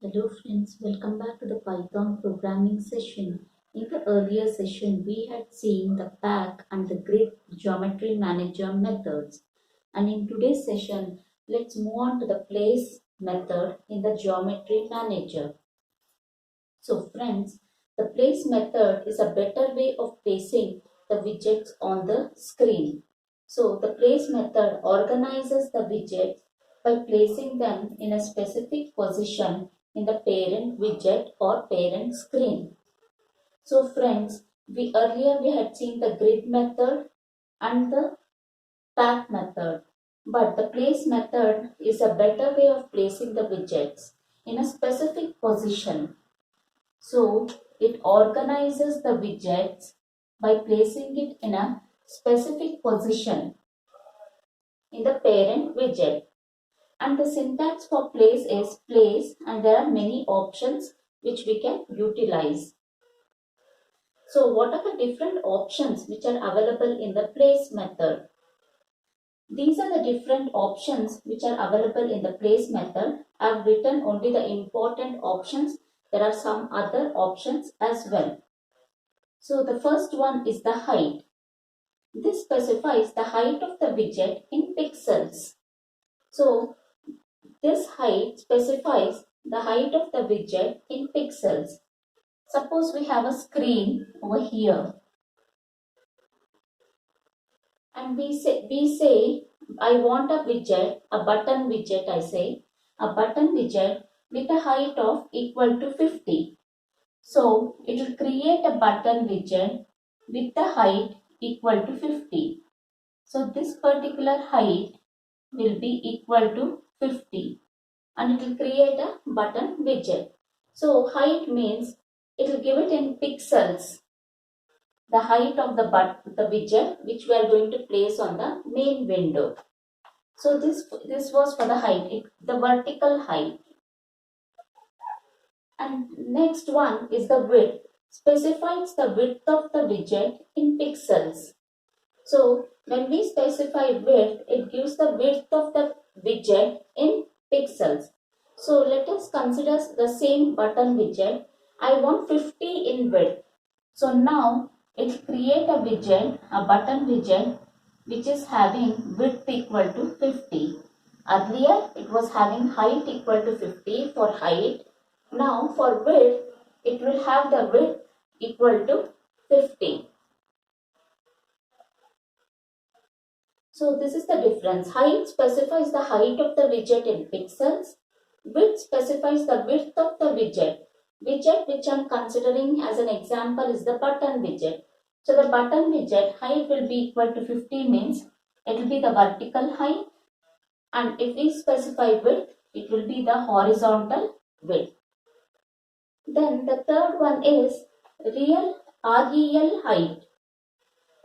Hello friends, welcome back to the Python programming session. In the earlier session, we had seen the pack and the grid geometry manager methods. And in today's session, let's move on to the place method in the geometry manager. So friends, the place method is a better way of placing the widgets on the screen. So the place method organizes the widgets by placing them in a specific position in the parent widget or parent screen. So friends, we earlier we had seen the grid method and the pack method, but the place method is a better way of placing the widgets in a specific position. So it organizes the widgets by placing it in a specific position in the parent widget. And the syntax for place is place, and there are many options which we can utilize. So what are the different options which are available in the place method? These are the different options which are available in the place method. I have written only the important options. There are some other options as well. So the first one is the height. This specifies the height of the widget in pixels. So this height specifies the height of the widget in pixels. Suppose we have a screen over here and we say I want a widget, a button widget, I say a button widget with a height of equal to 50. So it will create a button widget with the height equal to 50. So this particular height will be equal to 50 and it will create a button widget. So height means it will give it in pixels, the height of the widget which we are going to place on the main window. So this was for the height, the vertical height. And next one is the width. Specifies the width of the widget in pixels. So when we specify width, it gives the width of the widget in pixels. So let us consider the same button widget. I want 50 in width. So now it create a widget, a button widget, which is having width equal to 50. Earlier it was having height equal to 50 for height. Now for width, it will have the width equal to 50. So this is the difference. Height specifies the height of the widget in pixels. Width specifies the width of the widget. Widget which I am considering as an example is the button widget. So the button widget height will be equal to 50 means it will be the vertical height, and if we specify width, it will be the horizontal width. Then the third one is REL height.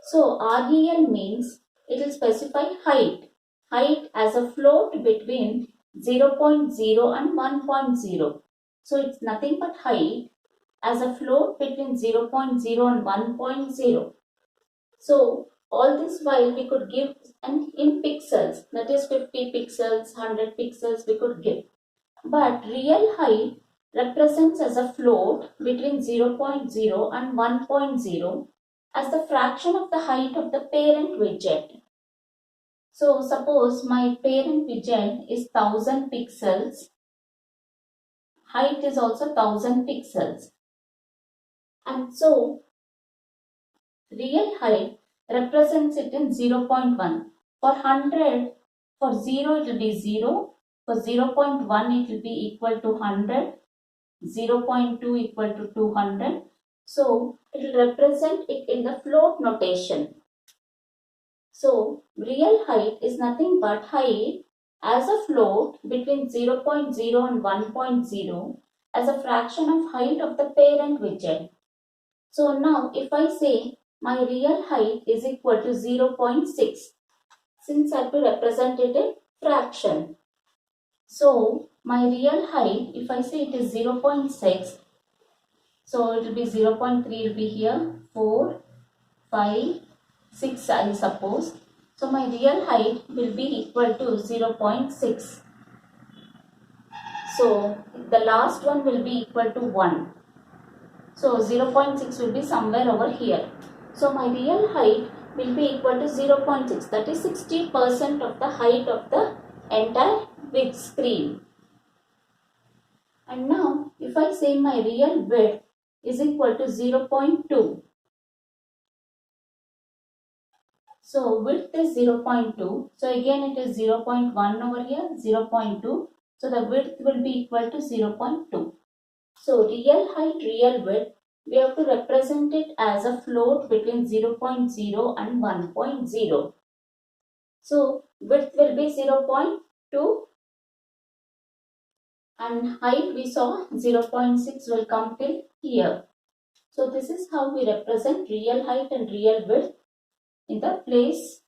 So REL means it will specify height. Height as a float between 0.0 and 1.0. So it's nothing but height as a float between 0.0 and 1.0. So all this while we could give an in pixels, that is 50 pixels, 100 pixels we could give. But real height represents as a float between 0.0 and 1.0 as the fraction of the height of the parent widget. So suppose my parent widget is 1000 pixels, height is also 1000 pixels, and so real height represents it in 0.1. For 100, for 0 it will be 0, for 0.1 it will be equal to 100, 0.2 equal to 200. So it will represent it in the float notation. So real height is nothing but height as a float between 0.0 and 1.0 as a fraction of height of the parent widget. So now if I say my real height is equal to 0.6, since I have to represent it in fraction. So my real height, if I say it is 0.6, so it will be 0.3 will be here, 4, 5, 6 I suppose. So my real height will be equal to 0.6. So the last one will be equal to 1. So 0.6 will be somewhere over here. So my real height will be equal to 0.6. That is 60% of the height of the entire big screen. And now if I say my real width is equal to 0.2. So width is 0.2. So again it is 0.1 over here, 0.2. So the width will be equal to 0.2. So real height, real width, we have to represent it as a float between 0.0 and 1.0. So width will be 0.2 and height we saw 0.6 will come till here. So this is how we represent real height and real width in the place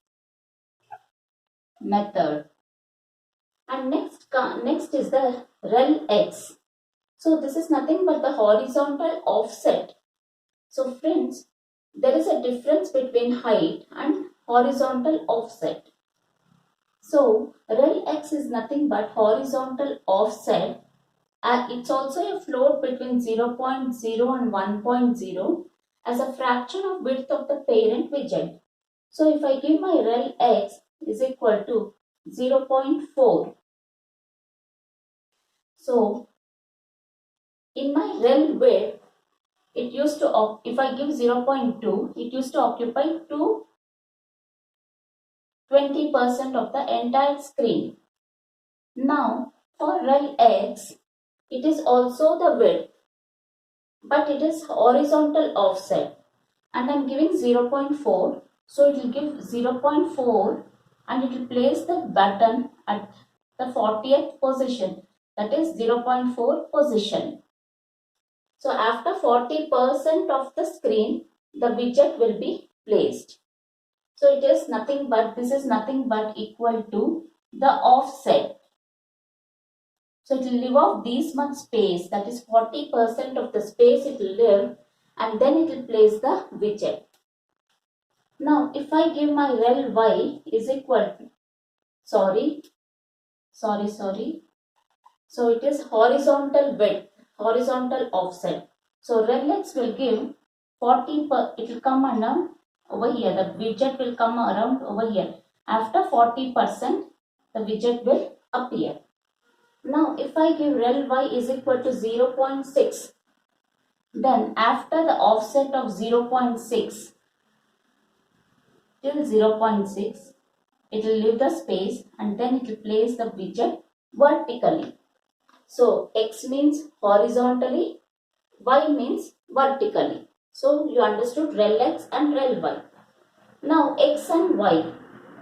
method. And next is the rel x. So this is nothing but the horizontal offset. So friends, there is a difference between height and horizontal offset. So rel x is nothing but horizontal offset. It's also a float between 0.0 and 1.0 as a fraction of width of the parent widget. So if I give my rel x is equal to 0.4. So in my rel width, it used to, if I give 0.2, it used to occupy 20% of the entire screen. Now for rel x, it is also the width, but it is horizontal offset, and I am giving 0.4. So it will give 0.4 and it will place the button at the 40th position, that is 0.4 position. So after 40% of the screen, the widget will be placed. So it is nothing but, this is nothing but equal to the offset. So it will live off this much space, that is 40% of the space it will live, and then it will place the widget. Now if I give my rel y is equal to, sorry. So it is horizontal width, horizontal offset. So rel x will give 40, it will come around over here, the widget will come around over here. After 40%, the widget will appear. Now if I give rel y is equal to 0.6, then after the offset of 0.6 till 0.6, it will leave the space and then it will place the widget vertically. So x means horizontally, y means vertically. So you understood rel x and rel y. Now x and y.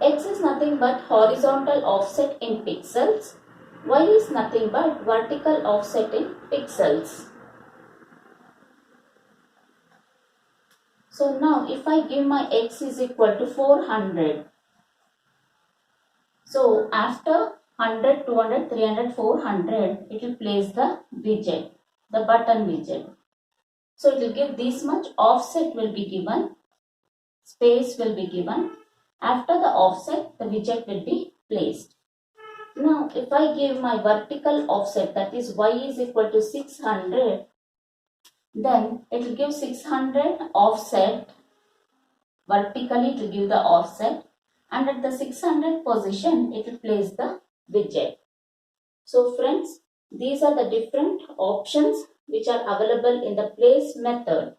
X is nothing but horizontal offset in pixels. Y is nothing but vertical offset in pixels. So now if I give my x is equal to 400. So after 100, 200, 300, 400, it will place the widget, the button widget. So it will give this much, offset will be given, space will be given. After the offset, the widget will be placed. Now if I give my vertical offset, that is y is equal to 600, then it will give 600 offset, vertically it will give the offset, and at the 600 position it will place the widget. So friends, these are the different options which are available in the place method.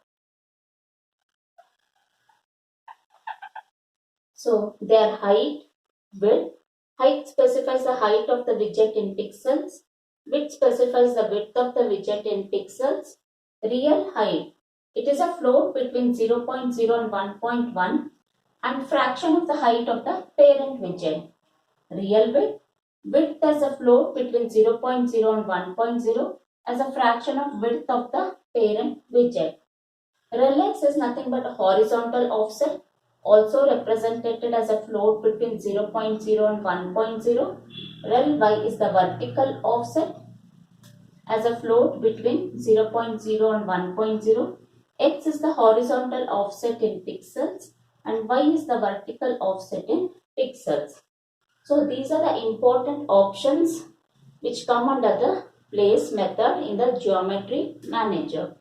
So their height, width. Height specifies the height of the widget in pixels. Width specifies the width of the widget in pixels. Real height. It is a float between 0.0 and 1.1 and fraction of the height of the parent widget. Real width. Width as a float between 0.0 and 1.0 as a fraction of width of the parent widget. Rel x is nothing but a horizontal offset, also represented as a float between 0.0 and 1.0. Rel y is the vertical offset as a float between 0.0 and 1.0. X is the horizontal offset in pixels and y is the vertical offset in pixels. So these are the important options which come under the place method in the geometry manager.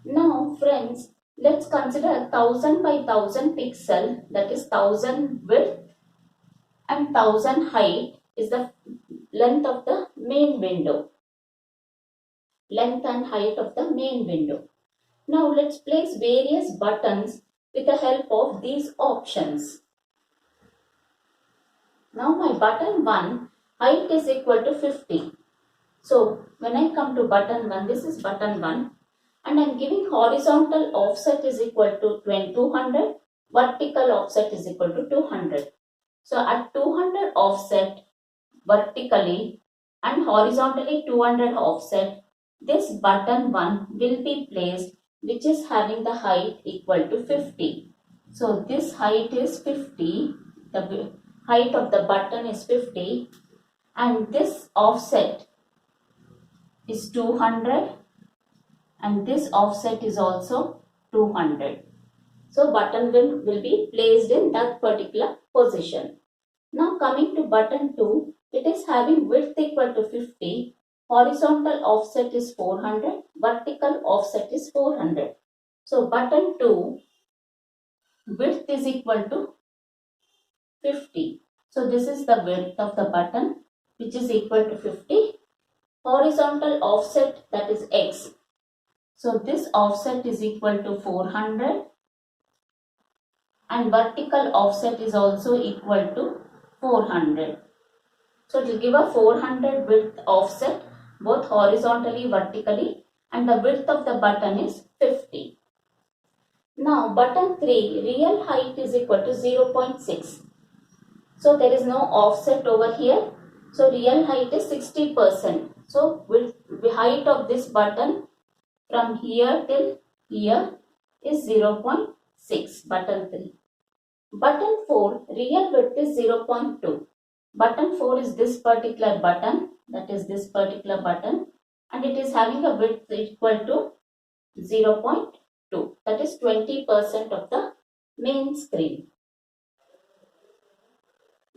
Now friends, let's consider 1000 by 1000 pixel, that is 1000 width and 1000 height is the length of the main window. Length and height of the main window. Now let's place various buttons with the help of these options. Now my button 1 height is equal to 50. So when I come to button 1, this is button 1 and I am giving horizontal offset is equal to 200, vertical offset is equal to 200. So at 200 offset vertically and horizontally 200 offset, this button 1 will be placed which is having the height equal to 50. So this height is 50, the height of the button is 50 and this offset is 200 and this offset is also 200. So button will be placed in that particular position. Now coming to button 2, it is having width equal to 50, horizontal offset is 400, vertical offset is 400. So button 2 width is equal to 50. So this is the width of the button which is equal to 50. Horizontal offset, that is X. So this offset is equal to 400 and vertical offset is also equal to 400. So it will give a 400 width offset both horizontally, vertically, and the width of the button is 50. Now button 3 real height is equal to 0.6. So there is no offset over here. So real height is 60%. So with the height of this button from here till here is 0.6, button 3. Button 4 real width is 0.2. Button 4 is this particular button, that is this particular button, and it is having a width equal to 0.2, that is 20% of the main screen.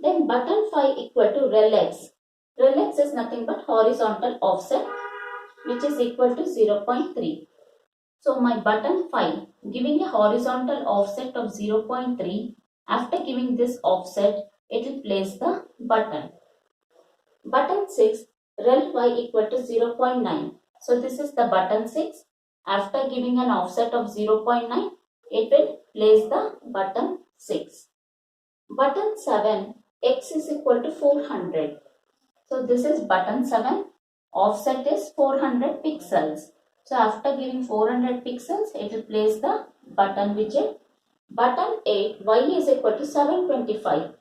Then button 5 equal to rel X. Rel X is nothing but horizontal offset which is equal to 0.3. So my button 5 giving a horizontal offset of 0.3, after giving this offset it will place the button. Button 6 rel Y equal to 0.9. So this is the button 6. After giving an offset of 0.9 it will place the button 6. Button 7 X is equal to 400. So this is button 7. Offset is 400 pixels. So after giving 400 pixels, it will place the button widget. Button 8 Y is equal to 725.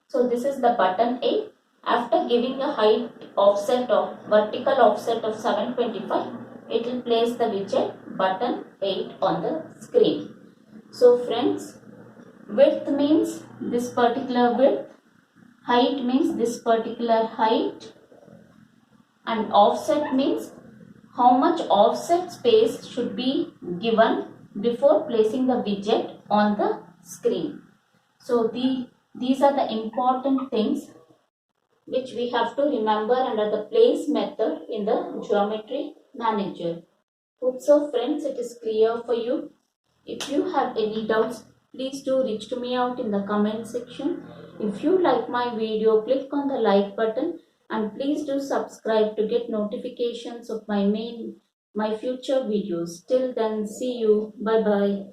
So this is the button 8. After giving a height offset of vertical offset of 725, it will place the widget button 8 on the screen. So friends, width means this particular width, height means this particular height, and offset means how much offset space should be given before placing the widget on the screen. So these are the important things which we have to remember under the place method in the geometry manager. Hope so friends it is clear for you. If you have any doubts, please do reach to me out in the comment section. If you like my video, click on the like button and please do subscribe to get notifications of my future videos. Till then, see you. Bye bye.